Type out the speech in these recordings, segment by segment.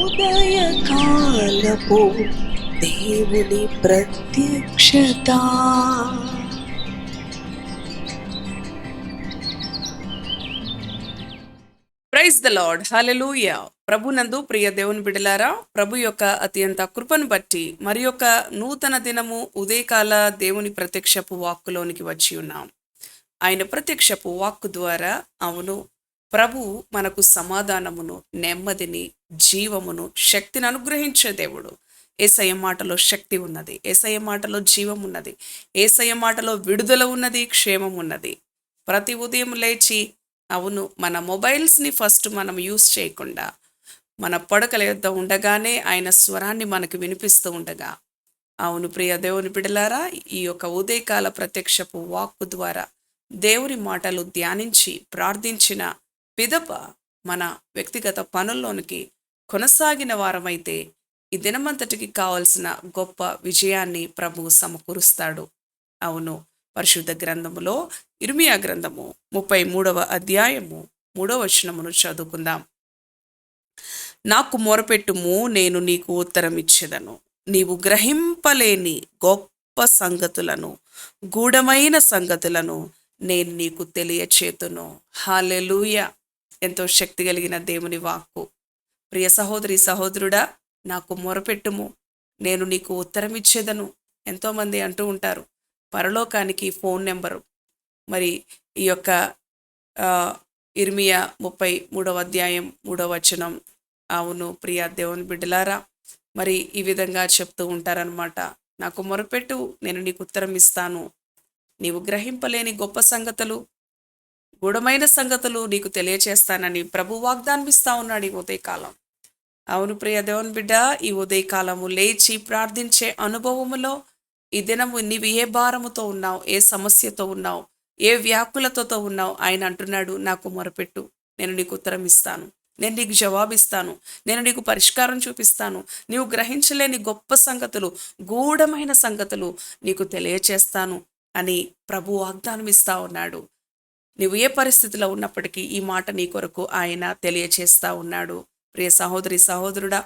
ఉదయకాలపు దేవుని ప్రత్యక్షత. ప్రైజ్ ద లార్డ్, హల్లెలూయా. ప్రభునందు ప్రియ దేవుని బిడలారా, ప్రభు యొక్క అత్యంత కృపను బట్టి మరి యొక్క నూతన దినము ఉదయకాల దేవుని ప్రత్యక్షపు వాక్కులోనికి వచ్చి ఉన్నాం. ఆయన ప్రత్యక్షపు వాక్కు ద్వారా అవును ప్రభు మనకు సమాధానమును, నెమ్మదిని, జీవమును, శక్తిని అనుగ్రహించే దేవుడు. యేసయ్య మాటలో శక్తి ఉన్నది, యేసయ్య మాటలో జీవం ఉన్నది, యేసయ్య మాటలో విడుదల ఉన్నది, క్షేమం ఉన్నది. ప్రతి ఉదయం లేచి అవును మన మొబైల్స్ని ఫస్ట్ మనం యూస్ చేయకుండా మన పడకల యొద్ద ఉండగానే ఆయన స్వరాన్ని మనకు వినిపిస్తూ ఉండగా, అవును ప్రియ దేవుని బిడలారా, ఈ యొక్క ఉదయకాల ప్రత్యక్షపు వాక్కు ద్వారా దేవుని మాటలు ధ్యానించి ప్రార్థించిన పిదప మన వ్యక్తిగత పనుల్లోనికి కొనసాగిన వారమైతే ఈ దినమంతటికి కావలసిన గొప్ప విజయాన్ని ప్రభువు సమకూరుస్తాడు. అవును, పరిశుద్ధ గ్రంథములో ఇర్మియా గ్రంథము 33వ అధ్యాయము 3వ వచనమును చదువుకుందాం. నాకు మొరపెట్టుము, నేను నీకు ఉత్తరం ఇచ్చేదను. నీవు గ్రహింపలేని గొప్ప సంగతులను, గూఢమైన సంగతులను నేను నీకు తెలియచేతును. హల్లెలూయా. ఎంతో శక్తి కలిగిన దేవుని వాక్కు. ప్రియ సహోదరి సహోదరుడా, నాకు మొరపెట్టుము, నేను నీకు ఉత్తరం ఇచ్చేదను. ఎంతోమంది అంటూ ఉంటారు పరలోకానికి ఫోన్ నెంబరు. మరి ఈ యొక్క ఇర్మియా 33వ అధ్యాయం 3వ వచనం, అవును ప్రియ దేవుని బిడ్డలారా, మరి ఈ విధంగా చెప్తూ ఉంటారనమాట. నాకు మొరపెట్టు, నేను నీకు ఉత్తరం ఇస్తాను. నీవు గ్రహింపలేని గొప్ప సంగతులు, గూఢమైన సంగతులు నీకు తెలియచేస్తానని ప్రభు వాగ్దానం ఇస్తా ఉన్నాడు ఈ ఉదయకాలం. అవును ప్రియ దేవుని బిడ్డ, ఈ ఉదయకాలము లేచి ప్రార్థించే అనుభవములో ఈ దినము నీవు ఏ భారముతో ఉన్నావు, ఏ సమస్యతో ఉన్నావు, ఏ వ్యాకులతతో ఉన్నావు, ఆయన అంటున్నాడు నాకు మొరపెట్టు, నేను నీకు ఉత్తరం ఇస్తాను, నేను నీకు జవాబిస్తాను, నేను నీకు పరిష్కారం చూపిస్తాను. నీవు గ్రహించలేని గొప్ప సంగతులు, గూఢమైన సంగతులు నీకు తెలియచేస్తాను అని ప్రభు వాగ్దానం ఇస్తా ఉన్నాడు. నీవు ఏ పరిస్థితిలో ఉన్నప్పటికీ ఈ మాట నీ కొరకు ఆయన తెలియచేస్తా ఉన్నాడు. ప్రియ సహోదరి సహోదరుడా,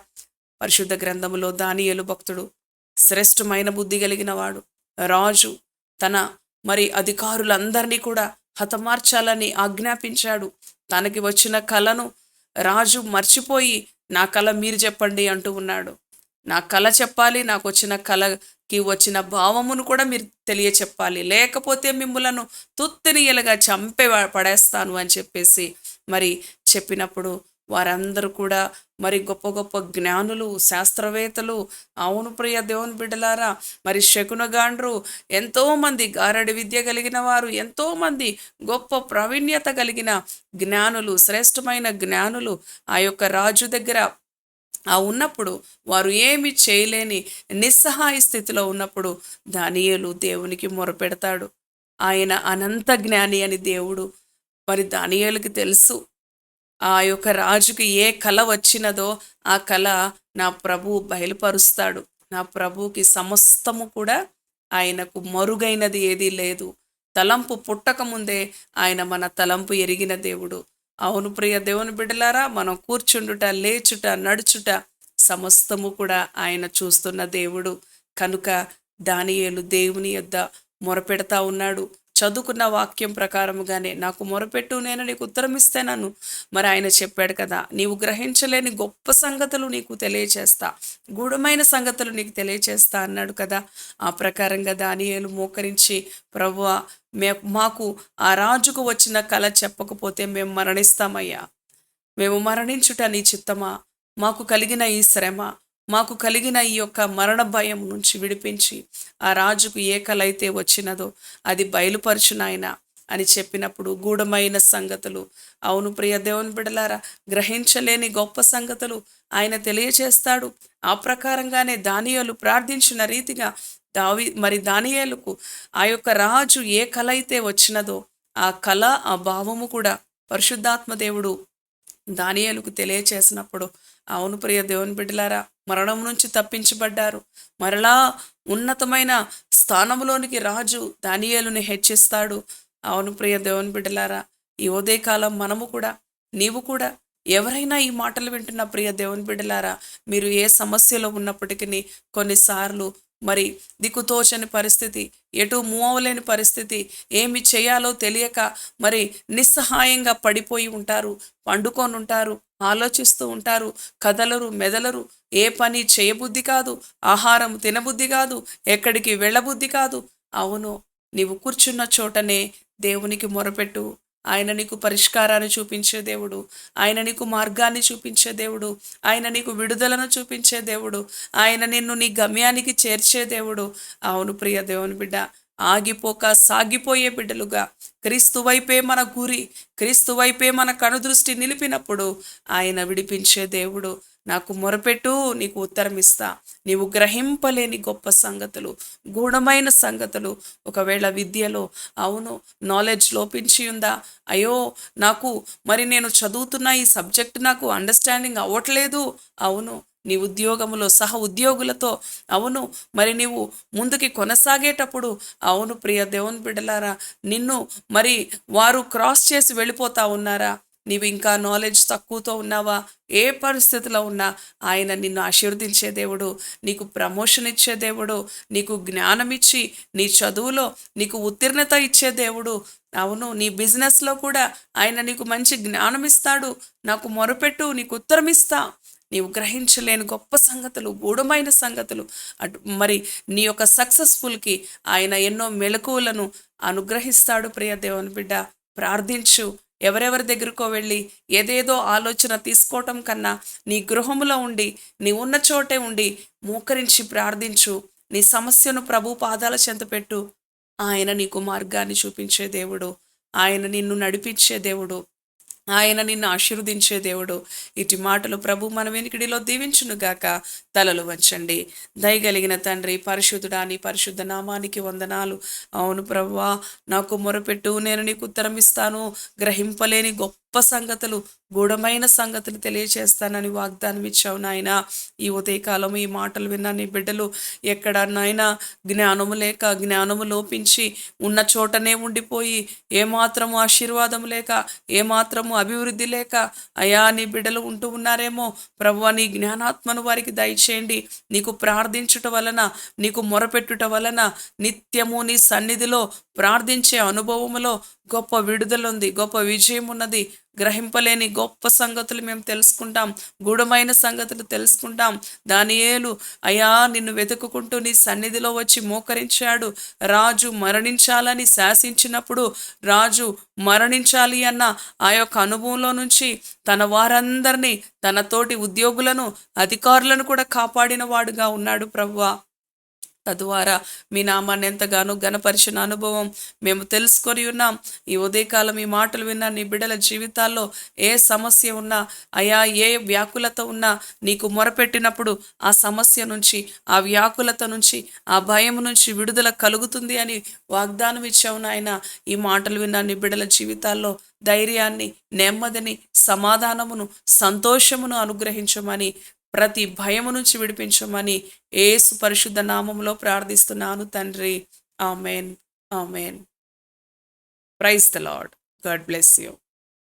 పరిశుద్ధ గ్రంథములో దానియేలు భక్తుడు శ్రేష్టమైన బుద్ధి కలిగిన వాడు. రాజు తన మరి అధికారులందరినీ కూడా హతమార్చాలని ఆజ్ఞాపించాడు. తనకి వచ్చిన కలను రాజు మర్చిపోయి నా కల మీరు చెప్పండి అంటూ ఉన్నాడు. నా కల చెప్పాలి, నాకు వచ్చిన కలకి వచ్చిన భావమును కూడా మీరు తెలియచెప్పాలి, లేకపోతే మిమ్ములను తుత్తినియలుగా చంపే పడేస్తాను అని చెప్పేసి మరి చెప్పినప్పుడు వారందరూ కూడా మరి గొప్ప గొప్ప జ్ఞానులు, శాస్త్రవేత్తలు, అవును ప్రియ దేవుని బిడ్డలారా, మరి శకునగాండ్రు, ఎంతోమంది గారడి విద్య కలిగిన వారు, ఎంతోమంది గొప్ప ప్రావీణ్యత కలిగిన జ్ఞానులు, శ్రేష్టమైన జ్ఞానులు ఆ యొక్క రాజు దగ్గర ఉన్నప్పుడు వారు ఏమి చేయలేని నిస్సహాయ స్థితిలో ఉన్నప్పుడు దానియేలు దేవునికి మొరపెడతాడు. ఆయన అనంత జ్ఞాని అని దేవుడు మరి దానియేలుకి తెలుసు. ఆ యొక్క రాజుకి ఏ కల వచ్చినదో ఆ కల నా ప్రభు బయలుపరుస్తాడు. నా ప్రభువుకి సమస్తము కూడా ఆయనకు మరుగైనది ఏదీ లేదు. తలంపు పుట్టక ముందే ఆయన మన తలంపు ఎరిగిన దేవుడు. అవును ప్రియ దేవుని బిడ్డలారా, మనం కూర్చుండుట, లేచుట, నడుచుట సమస్తము కూడా ఆయన చూస్తున్న దేవుడు. కనుక దానియేలు దేవుని యొద్ద మొరపెడతా ఉన్నాడు. చదువుకున్న వాక్యం ప్రకారముగానే నాకు మొరపెట్టు, నేను నీకు ఉత్తరం ఇస్తాను. మరి ఆయన చెప్పాడు కదా, నీవు గ్రహించలేని గొప్ప సంగతులు నీకు తెలియచేస్తా, గూఢమైన సంగతులు నీకు తెలియచేస్తా అన్నాడు కదా. ఆ ప్రకారంగా దానియేలు మోకరించి, ప్రభువా, మాకు ఆ రాజుకు వచ్చిన కల చెప్పకపోతే మేము మరణిస్తామయ్యా, మేము మరణించుట నీ చిత్తమా, మాకు కలిగిన ఈ శ్రమ, మాకు కలిగిన ఈ యొక్క మరణ భయం నుంచి విడిపించి ఆ రాజుకు ఏ కల అయితే వచ్చినదో అది బయలుపరచునాయన అని చెప్పినప్పుడు గూఢమైన సంగతులు, అవును ప్రియ దేవుని బిడలారా, గ్రహించలేని గొప్ప సంగతులు ఆయన తెలియచేస్తాడు. ఆ ప్రకారంగానే దానియేలు ప్రార్థించిన రీతిగా మరి దానియేలుకు ఆ యొక్క రాజు ఏ కల అయితే వచ్చినదో ఆ కళ, ఆ భావము కూడా పరిశుద్ధాత్మ దేవుడు దానియేలుకు తెలియచేసినప్పుడు, అవును ప్రియ దేవుని బిడ్డలారా, మరణం నుంచి తప్పించబడ్డారు. మరలా ఉన్నతమైన స్థానంలోనికి రాజు దానియేలుని హెచ్చిస్తాడు. అవును ప్రియ దేవుని బిడ్డలారా, ఈ ఉదయకాలం మనము కూడా, నీవు కూడా ఎవరైనా ఈ మాటలు వింటున్న ప్రియ దేవుని బిడ్డలారా, మీరు ఏ సమస్యలో ఉన్నప్పటికీ కొన్నిసార్లు మరి దిక్కుతోచని పరిస్థితి, ఎటు మూవ్ అవ్వలేని పరిస్థితి, ఏమి చేయాలో తెలియక మరి నిస్సహాయంగా పడిపోయి ఉంటారు, పండుకొని ఉంటారు, ఆలోచిస్తూ ఉంటారు, కదలరు మెదలరు, ఏ పని చేయబుద్ధి కాదు, ఆహారం తినబుద్ధి కాదు, ఎక్కడికి వెళ్ళబుద్ధి కాదు. అవును, నీవు కూర్చున్న చోటనే దేవునికి మొరపెట్టు. ఆయన నీకు పరిష్కారాన్ని చూపించే దేవుడు, ఆయన నీకు మార్గాన్ని చూపించే దేవుడు, ఆయన నీకు విడుదలను చూపించే దేవుడు, ఆయన నిన్ను నీ గమ్యానికి చేర్చే దేవుడు. అవును ప్రియ దేవుని బిడ్డ, ఆగిపోక సాగిపోయే బిడ్డలుగా క్రీస్తు వైపే మన గురి, క్రీస్తు వైపే మన కనుదృష్టి నిలిపినప్పుడు ఆయన విడిపించే దేవుడు. నాకు మొరపెట్టు, నీకు ఉత్తరం ఇస్తా. నీవు గ్రహింపలేని గొప్ప సంగతులు, గూఢమైన సంగతులు, ఒకవేళ విద్యలో అవును నాలెడ్జ్ లోపించి ఉందా, అయ్యో నాకు మరి నేను చదువుతున్న ఈ సబ్జెక్ట్ నాకు అండర్స్టాండింగ్ అవ్వట్లేదు, అవును నీ ఉద్యోగములో సహ ఉద్యోగులతో అవును మరి నీవు ముందుకి కొనసాగేటప్పుడు అవును ప్రియ దేవుని బిడ్డలారా, నిన్ను మరి వారు క్రాస్ చేసి వెళ్ళిపోతా ఉన్నారా, నీవు ఇంకా నాలెడ్జ్ తక్కువతో ఉన్నావా, ఏ పరిస్థితిలో ఉన్నా ఆయన నిన్ను ఆశీర్వదించే దేవుడు, నీకు ప్రమోషన్ ఇచ్చే దేవుడు, నీకు జ్ఞానం ఇచ్చి నీ చదువులో నీకు ఉత్తీర్ణత ఇచ్చే దేవుడు. అవును, నీ బిజినెస్లో కూడా ఆయన నీకు మంచి జ్ఞానం ఇస్తాడు. నాకు మొరపెట్టు, నీకు ఉత్తరం ఇస్తా. నీవు గ్రహించలేని గొప్ప సంగతులు, గూఢమైన సంగతులు, అటు మరి నీ యొక్క సక్సెస్ఫుల్కి ఆయన ఎన్నో మెలకువలను అనుగ్రహిస్తాడు. ప్రియ దేవుని బిడ్డ, ప్రార్థించు. ఎవరెవరి దగ్గరకో వెళ్ళి ఏదేదో ఆలోచన తీసుకోవటం కన్నా నీ గృహంలో ఉండి, నీ ఉన్న చోటే ఉండి మోకరించి ప్రార్థించు. నీ సమస్యను ప్రభు పాదాల చెంత పెట్టు. ఆయన నీకు మార్గాన్ని చూపించే దేవుడు, ఆయన నిన్ను నడిపించే దేవుడు, ఆయన నిన్ను ఆశీర్వదించే దేవుడు. ఇటు మాటలు ప్రభు మన వెనుకడిలో దీవించునుగాక. తలలు వంచండి. దయగలిగిన తండ్రి, పరిశుద్ధుడా, నీ పరిశుద్ధ నామానికి వందనాలు. అవును ప్రభువా, నాకు మొరపెట్టు, నేను నీకు ఉత్తరం ఇస్తాను. గ్రహింపలేని గొప్ప సంగతులు, గూఢమైన సంగతులు తెలియచేస్తానని వాగ్దానం ఇచ్చావు నాయన. ఈ ఉదయకాలం ఈ మాటలు విన్న నీ బిడ్డలు ఎక్కడనైనా జ్ఞానము లేక, జ్ఞానము లోపించి ఉన్న చోటనే ఉండిపోయి, ఏమాత్రము ఆశీర్వాదం లేక, ఏమాత్రము అభివృద్ధి లేక అయా నీ బిడ్డలు ఉంటూ ఉన్నారేమో ప్రభువా, నీ జ్ఞానాత్మను వారికి దయచేయండి. నీకు ప్రార్థించుట వలన, నీకు మొరపెట్టుట వలన నిత్యము నీ సన్నిధిలో ప్రార్థించే అనుభవములో గొప్ప విడుదలుంది, గొప్ప విజయం ఉన్నది. గ్రహింపలేని గొప్ప సంగతులు మేము తెలుసుకుంటాం, గూఢమైన సంగతులు తెలుసుకుంటాం. దానియేలు అయా నిన్ను వెతుక్కుంటూ నీ సన్నిధిలో వచ్చి మోకరించాడు. రాజు మరణించాలని శాసించినప్పుడు రాజు మరణించాలి అన్న ఆ యొక్క అనుభవంలో నుంచి తన వారందరినీ, తన తోటి ఉద్యోగులను, అధికారులను కూడా కాపాడిన వాడుగా ఉన్నాడు ప్రభువా. తద్వారా మీ నామాన్ని ఎంతగానో ఘనపరిచిన అనుభవం మేము తెలుసుకొని ఉన్నాం. ఈ ఉదయకాలం ఈ మాటలు విన్నా నీ బిడ్డల జీవితాల్లో ఏ సమస్య ఉన్నా, అయా ఏ వ్యాకులత ఉన్నా, నీకు మొరపెట్టినప్పుడు ఆ సమస్య నుంచి, ఆ వ్యాకులత నుంచి, ఆ భయం నుంచి విడుదల కలుగుతుంది అని వాగ్దానం ఇచ్చావు నాయన. ఈ మాటలు విన్నా నీ బిడ్డల జీవితాల్లో ధైర్యాన్ని, నెమ్మదిని, సమాధానమును, సంతోషమును అనుగ్రహించమని, ప్రతి భయము నుంచి విడిపించమని యేసు పరిశుద్ధ నామములో ప్రార్థిస్తున్నాను తండ్రి. Amen, amen. Praise the Lord. God bless you.